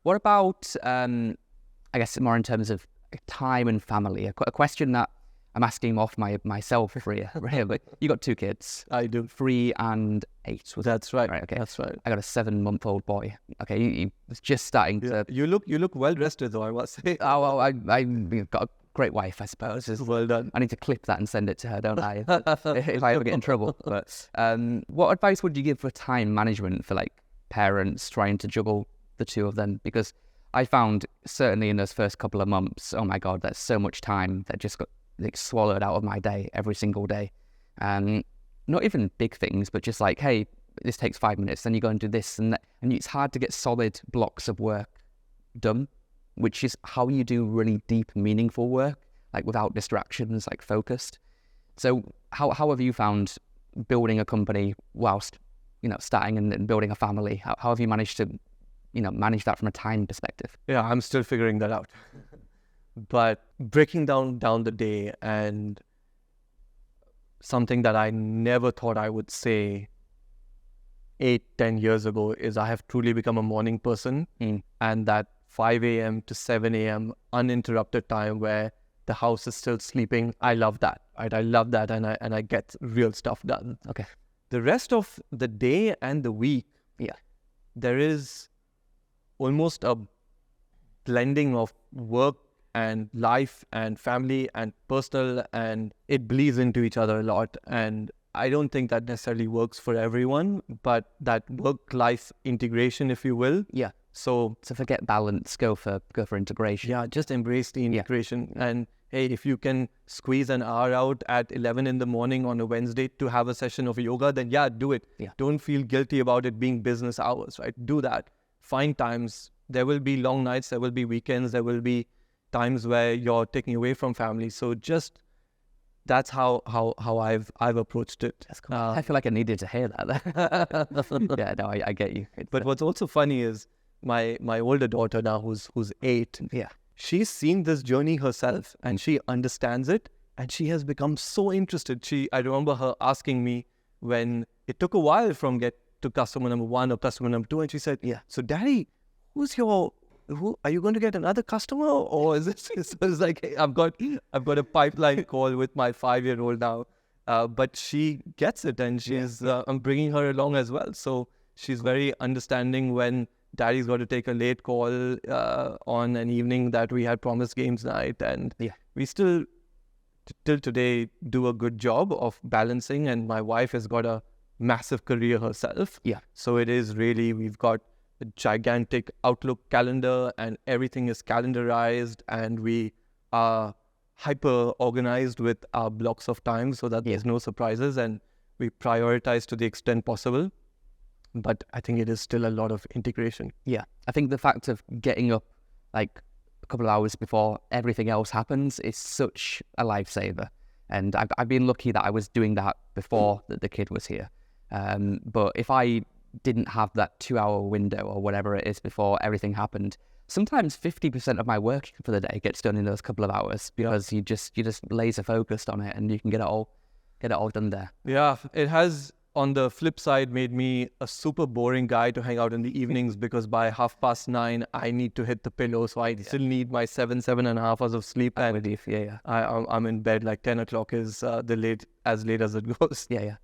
What about, I guess, more in terms of time and family? A question that I'm asking off myself, really. You got 2 kids. I do. 3 and 8. That's right. Right, okay. That's right. I got a 7-month-old boy. Okay, he was just starting to... You look well rested though, I must say. Oh, well, I got a great wife, I suppose. Well done. I need to clip that and send it to her, don't I? if I ever get in trouble. But what advice would you give for time management for like parents trying to juggle the 2 of them? Because I found certainly in those first couple of months, oh my God, there's so much time that just got like swallowed out of my day every single day. Not even big things, but just like, hey, this takes 5 minutes, then you go and do this and that. And it's hard to get solid blocks of work done, which is how you do really deep, meaningful work, like without distractions, like focused. So how have you found building a company whilst, starting and building a family? How have you managed to, manage that from a time perspective? Yeah, I'm still figuring that out. But breaking down the day, and something that I never thought I would say 8-10 years ago is I have truly become a morning person. And that 5 a.m. to 7 a.m. uninterrupted time where the house is still sleeping, I love that. Right? I love that, and I get real stuff done. Okay. The rest of the day and the week, there is almost a blending of work and life and family and personal, and it bleeds into each other a lot. And I don't think that necessarily works for everyone, but that work-life integration, if you will. Yeah. So forget balance, go for integration. Yeah, just embrace the integration. And hey, if you can squeeze an hour out at 11 in the morning on a Wednesday to have a session of yoga, then do it. Yeah. Don't feel guilty about it being business hours, right? Do that. Find times. There will be long nights, there will be weekends, there will be times where you're taking away from family. So just that's how I've approached it. That's cool. I feel like I needed to hear that. Yeah, no, I get you. But what's also funny is my older daughter now, who's 8. Yeah, she's seen this journey herself and she understands it, and she has become so interested. I remember her asking me when it took a while from get to customer number 1 or customer number 2, and she said, so Daddy, who are you going to get another customer, or is it? So it's like, hey, I've got a pipeline call with my 5-year-old now, but she gets it, and I'm bringing her along as well. So she's very understanding when Daddy's got to take a late call on an evening that we had promised games night, and we still till today do a good job of balancing. And my wife has got a massive career herself. So it is really, we've got a gigantic Outlook calendar and everything is calendarized, and we are hyper organized with our blocks of time so that there's no surprises, and we prioritize to the extent possible. But I think it is still a lot of integration. Yeah, I think the fact of getting up like a couple of hours before everything else happens is such a lifesaver. And I've been lucky that I was doing that before the kid was here. But if I didn't have that 2-hour window or whatever it is before everything happened, sometimes 50% of my work for the day gets done in those couple of hours, because you just laser focused on it and you can get it all done there. Yeah, it has, on the flip side, made me a super boring guy to hang out in the evenings, because by 9:30 I need to hit the pillow, so I still need my 7.5 hours of sleep. I'm in bed I'm in bed like 10 o'clock is as late as it goes. Yeah.